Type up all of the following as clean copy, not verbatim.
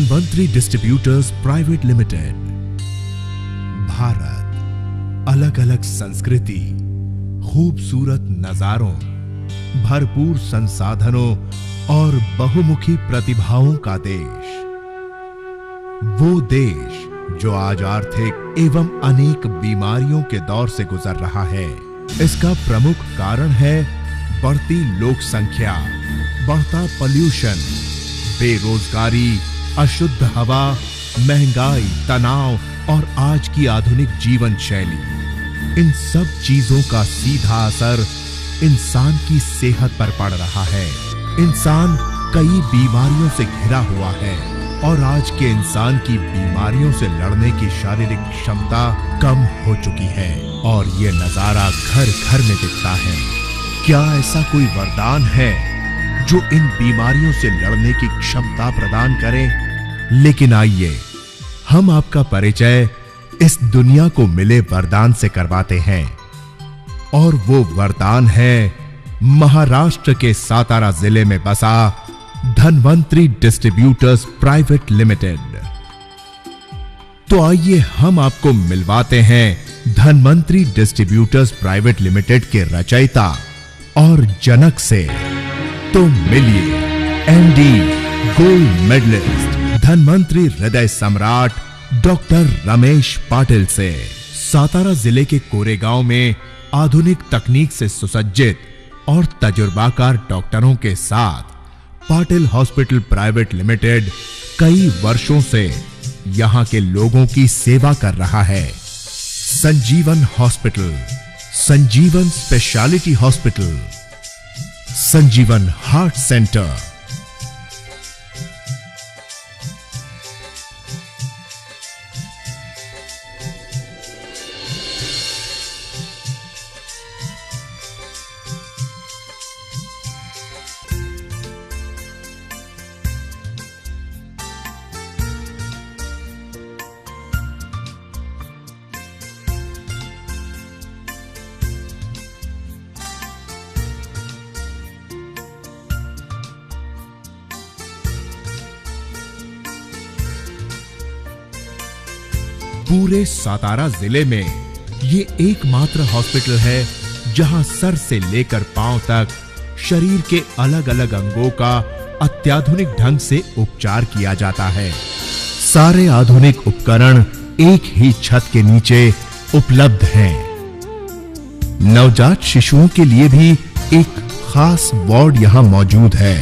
Dhanvantari distributors private limited. Bharat अलग अलग संस्कृति, खूबसूरत नजारों, भरपूर संसाधनों और बहुमुखी प्रतिभाओं का देश। वो देश जो आज आर्थिक एवं अनेक बीमारियों के दौर से गुजर रहा है। इसका प्रमुख कारण है बढ़ती लोक संख्या, बढ़ता पॉल्यूशन, बेरोजगारी, अशुद्ध हवा, महंगाई, तनाव और आज की आधुनिक जीवन शैली। इन सब चीजों का सीधा असर इंसान की सेहत पर पड़ रहा है। इंसान कई बीमारियों से घिरा हुआ है और आज के इंसान की बीमारियों से लड़ने की शारीरिक क्षमता कम हो चुकी है और ये नजारा घर घर में दिखता है। क्या ऐसा कोई वरदान है जो इन बीमारियों से लड़ने की क्षमता प्रदान करे? लेकिन आइए हम आपका परिचय इस दुनिया को मिले वरदान से करवाते हैं। और वो वरदान है महाराष्ट्र के सातारा जिले में बसा धनवंतरी डिस्ट्रीब्यूटर्स प्राइवेट लिमिटेड। तो आइए हम आपको मिलवाते हैं धनवंतरी डिस्ट्रीब्यूटर्स प्राइवेट लिमिटेड के रचयिता और जनक से। तो मिलिए एमडी, गोल्ड मेडलिस्ट, धनवंतरी हृदय सम्राट डॉक्टर रमेश पाटिल से। सातारा जिले के कोरेगांव में आधुनिक तकनीक से सुसज्जित और तजुर्बाकार डॉक्टरों के साथ पाटिल हॉस्पिटल प्राइवेट लिमिटेड कई वर्षों से यहां के लोगों की सेवा कर रहा है। संजीवन हॉस्पिटल, संजीवन स्पेशलिटी हॉस्पिटल, संजीवन हार्ट सेंटर, पूरे सातारा जिले में ये एकमात्र हॉस्पिटल है जहां सर से लेकर पांव तक शरीर के अलग अलग अंगों का अत्याधुनिक ढंग से उपचार किया जाता है। सारे आधुनिक उपकरण एक ही छत के नीचे उपलब्ध हैं। नवजात शिशुओं के लिए भी एक खास वार्ड यहां मौजूद है।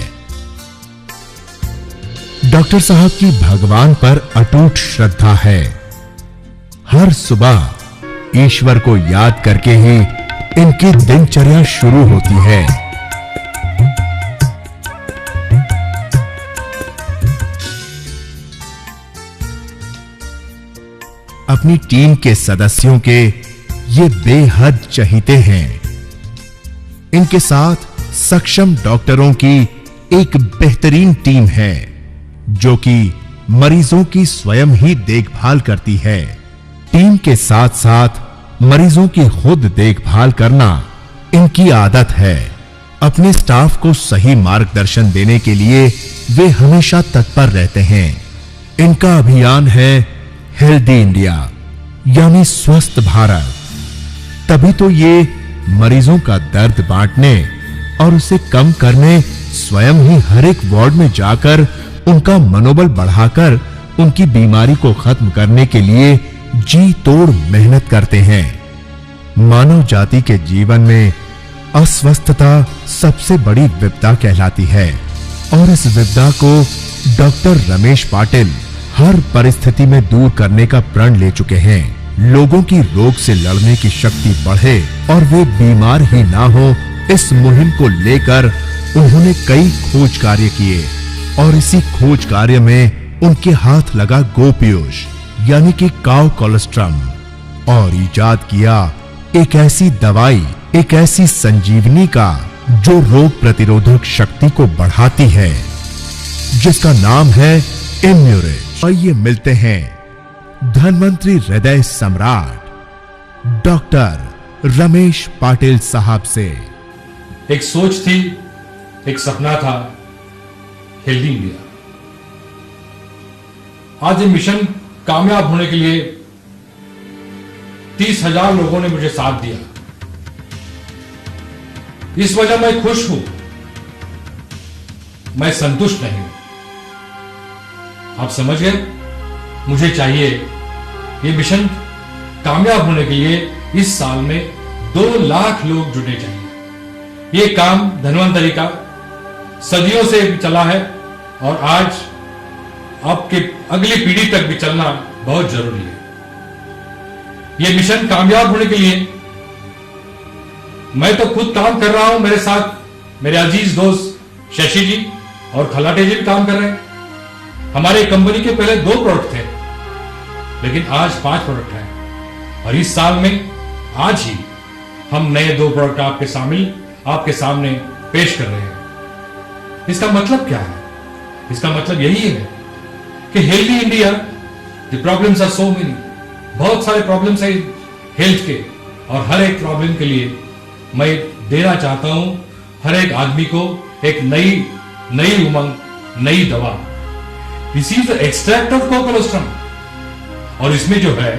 डॉक्टर साहब की भगवान पर अटूट श्रद्धा है। हर सुबह ईश्वर को याद करके ही इनकी दिनचर्या शुरू होती है। अपनी टीम के सदस्यों के ये बेहद चहीते हैं। इनके साथ सक्षम डॉक्टरों की एक बेहतरीन टीम है जो कि मरीजों की स्वयं ही देखभाल करती है। टीम के साथ साथ मरीजों की खुद देखभाल करना इनकी आदत है। अपने स्टाफ को सही मार्गदर्शन देने के लिए वे हमेशा तत्पर रहते हैं। इनका अभियान है हेल्दी इंडिया यानी स्वस्थ भारत। तभी तो ये मरीजों का दर्द बांटने और उसे कम करने स्वयं ही हर एक वार्ड में जाकर उनका मनोबल बढ़ाकर उनकी बीमारी को खत्म करने के लिए जी तोड़ मेहनत करते हैं। मानव जाति के जीवन में अस्वस्थता सबसे बड़ी विपदा कहलाती है और इस विपदा को डॉक्टर रमेश पाटिल हर परिस्थिति में दूर करने का प्रण ले चुके हैं। लोगों की रोग से लड़ने की शक्ति बढ़े और वे बीमार ही ना हो, इस मुहिम को लेकर उन्होंने कई खोज कार्य किए और इसी खोज कार्य में उनके हाथ लगा गोपीयूष यानी कि काव कोलेस्ट्रम और इजाद किया एक ऐसी दवाई, एक ऐसी संजीवनी का जो रोग प्रतिरोधक शक्ति को बढ़ाती है, जिसका नाम है इम्यूरिज। आइए मिलते हैं धनवंतरी हृदय सम्राट डॉक्टर रमेश पाटिल साहब से। एक सोच थी, एक सपना था, हेल्दी इंडिया। आज ये मिशन कामयाब होने के लिए 30,000 लोगों ने मुझे साथ दिया। इस वजह मैं खुश हूं, मैं संतुष्ट नहीं हूं। आप समझ गए? मुझे चाहिए ये मिशन कामयाब होने के लिए इस साल में 2 लाख लोग जुड़ने चाहिए। ये काम धन्वंतरी का सदियों से चला है और आज आपके अगली पीढ़ी तक भी चलना बहुत जरूरी है। ये मिशन कामयाब होने के लिए मैं तो खुद काम कर रहा हूं, मेरे साथ मेरे अजीज दोस्त शशि जी और खलाटे जी भी काम कर रहे हैं। हमारे कंपनी के पहले 2 प्रोडक्ट थे, लेकिन आज 5 प्रोडक्ट हैं और इस साल में आज ही हम नए 2 प्रोडक्ट आपके सामने पेश कर रहे हैं। इसका मतलब क्या है? इसका मतलब यही है कि healthy India, the problems are so many, बहुत सारे प्रॉब्लम्स है हेल्थ के, और हर एक प्रॉब्लम के लिए मैं देना चाहता हूं हर एक आदमी को एक नई उमंग, नई दवा। This is the extract of colostrum, और इसमें जो है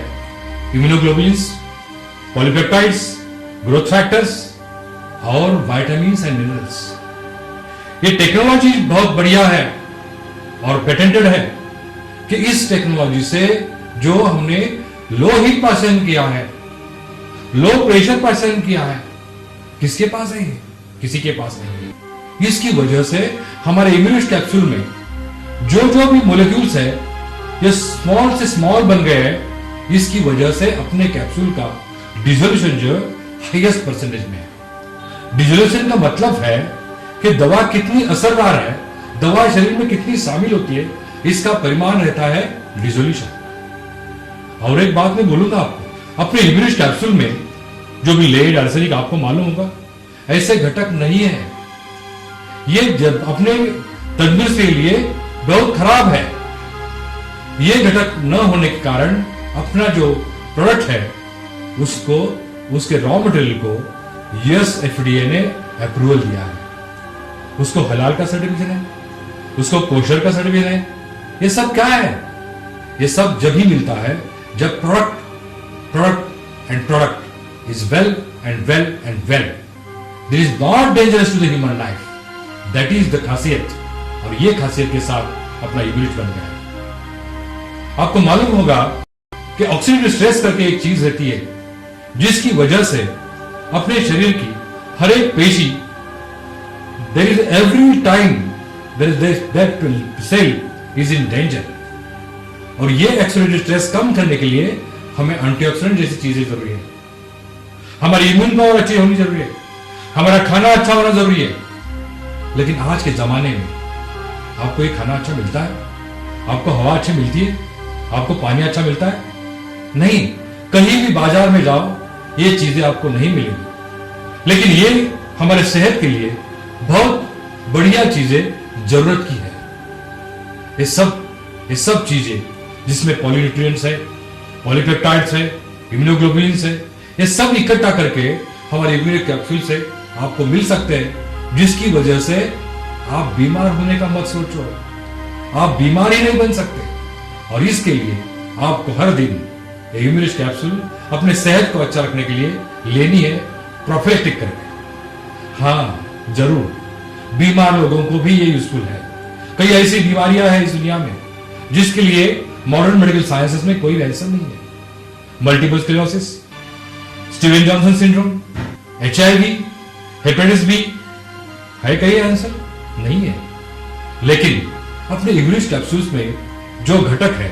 इम्यूनोग्लोबुलिन्स, पॉलीपेप्टाइड्स, ग्रोथ फैक्टर्स और विटामिन्स एंड मिनरल्स। ये टेक्नोलॉजी बहुत बढ़िया है और पेटेंटेड है कि इस टेक्नोलॉजी से जो हमने लो हीट पर सहन किया है, लो प्रेशर पर सहन किया है, किसके पास है? किसी के पास नहीं है। इसकी वजह से हमारे इम्यूनिस्ट कैप्सूल में जो भी मोलिक्यूल्स है ये स्मॉल से स्मॉल बन गए हैं। इसकी वजह से अपने कैप्सूल का डिसोल्यूशन जो हाईएस्ट परसेंटेज में है। डिसोल्यूशन का मतलब है कि दवा कितनी असरदार है, दवा शरीर में कितनी शामिल होती है, इसका परिमाण रहता है डिसोल्यूशन। और एक बात मैं बोलूंगा आपको, अपने इम्यूनिस्ट कैप्सूल में जो भी लेड, आर्सेनिक आपको मालूम होगा, ऐसे घटक नहीं है। ये जब अपने तंदुरुस्ती के लिए बहुत खराब है। ये घटक न होने के कारण अपना जो प्रोडक्ट है उसको, उसके रॉ मटेरियल को यूएस एफडीए ने अप्रूवल दिया है। उसको हलाल का सर्टिफिकेट है, उसको कोशर का सर्टिफिकेट है। ये सब क्या है? ये सब जब ही मिलता है जब product and product is well and well. This is not dangerous to the human life. That is the खासियत, और ये खासियत के साथ अपना यूनिट बन गया है। आपको मालूम होगा कि ऑक्सीडेटिव स्ट्रेस करके एक चीज रहती है जिसकी वजह से अपने शरीर की हर एक पेशी, there is every time that cell is in danger. और ये ऑक्सीडेटिव स्ट्रेस कम करने के लिए हमें एंटीऑक्सीडेंट जैसी चीजें जरूरी है। हमारी इम्यून पावर अच्छी होनी जरूरी है, हमारा खाना अच्छा होना जरूरी है। लेकिन आज के जमाने में आपको ये खाना अच्छा मिलता है? आपको हवा अच्छी मिलती है? आपको पानी अच्छा मिलता है? नहीं। कहीं भी बाजार में जाओ ये चीजें आपको नहीं मिलेंगी। लेकिन ये हमारे सेहत के लिए बहुत बढ़िया चीजें जरूरत की है। ये सब चीजें जिसमें पॉलीन्यूट्रिएंट्स है, पॉलीपेप्टाइड्स है, इम्यूनोग्लोबुलिन्स है, ये सब इकट्ठा करके हमारे इम्यूनिटी कैप्सूल से आपको मिल सकते हैं, जिसकी वजह से आप बीमार होने का मत सोचो। आप बीमार ही नहीं बन सकते। और इसके लिए आपको हर दिन इम्यूनिस्ट कैप्सूल अपने सेहत को अच्छा रखने के लिए लेनी है, प्रोफिलैक्टिक करके। हाँ जरूर, बीमार लोगों को भी ये यूजफुल है। कई ऐसी बीमारियां हैं इस दुनिया में जिसके लिए मॉडर्न मेडिकल साइंसेस में कोई आंसर नहीं है। Multiple sclerosis, Steven Johnson syndrome, HIV, hepatitis B, है कहीं आंसर? नहीं है। लेकिन अपने इम्यूनिस्ट कैप्सूल्स में जो घटक है,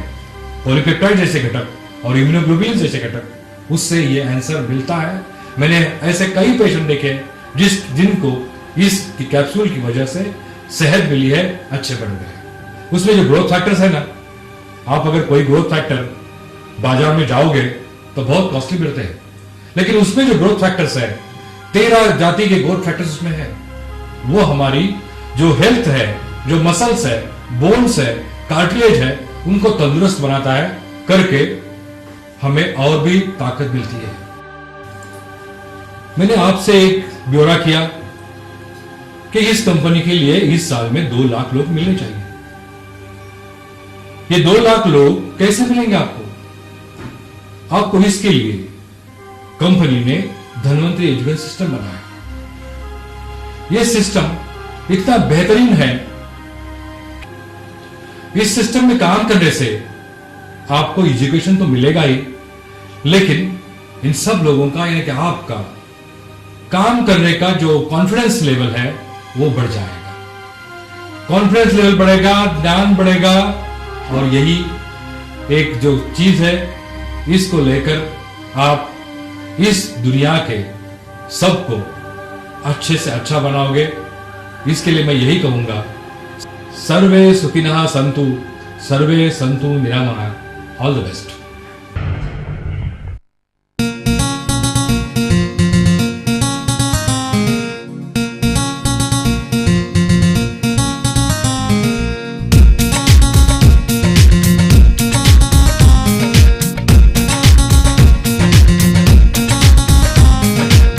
पॉलीपेप्टाइड जैसे घटक और इम्यूनोग्लोबुलिन जैसे घटक, उससे ये आंसर मिलता है। मैंने ऐसे कई पेशेंट देखे जिनको इस कैप्सूल की वजह से सेहत मिली है, अच्छे बन गए। उसमें जो ग्रोथ फैक्टर्स है ना, आप अगर कोई ग्रोथ फैक्टर बाजार में जाओगे तो बहुत कॉस्टली मिलते हैं, लेकिन उसमें जो ग्रोथ फैक्टर्स है, 13 जाति के ग्रोथ फैक्टर्स उसमें है। वो हमारी जो हेल्थ है, जो मसल्स है, बोन्स है, कार्टिलेज है, उनको तंदुरुस्त बनाता है करके हमें और भी ताकत मिलती है। मैंने आपसे एक ब्यौरा किया कि इस कंपनी के लिए इस साल में 2 लाख लोग मिलने चाहिए। ये 2 लाख लोग कैसे मिलेंगे आपको? आपको इसके लिए कंपनी ने धनवंतरी एजुकेशन सिस्टम बनाया। यह सिस्टम इतना बेहतरीन है, इस सिस्टम में काम करने से आपको एजुकेशन तो मिलेगा ही, लेकिन इन सब लोगों का यानी कि आपका काम करने का जो कॉन्फिडेंस लेवल है वो बढ़ जाएगा। कॉन्फिडेंस लेवल बढ़ेगा, ज्ञान बढ़ेगा, और यही एक जो चीज है इसको लेकर आप इस दुनिया के सबको अच्छे से अच्छा बनाओगे। इसके लिए मैं यही कहूंगा, सर्वे सुखिनः सन्तु, सर्वे सन्तु निरामयाः। All the best.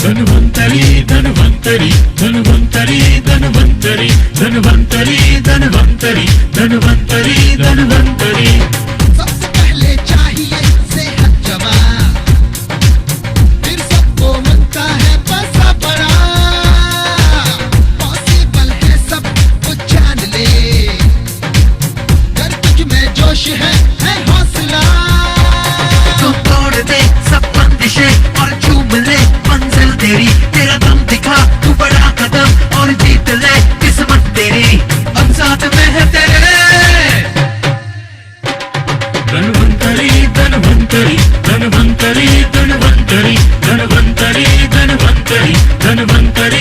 Dhanvantari Dhanvantari Dhanvantari Dhanvantari Dhanvantari Dhanvantari Dhanvantari Dhanvantari. सबसे पहले चाहिए सेहत जवान, फिर सबको मिलता है पैसा बड़ा। पॉसिबल है सब कुछ जान ले, कर तुझ में जोश है हौसला। तू तोड़ दे सब बंदिशें और चूम ले मंजिल तेरी, तेरा दम दिखा तू बड़ा कदम और जीत ले किस्मत तेरी, अब साथ में है तेरे। धनवंतरी धनवंतरी धनवंतरी धनवंतरी धनवंतरी धनवंतरी धनवंतरी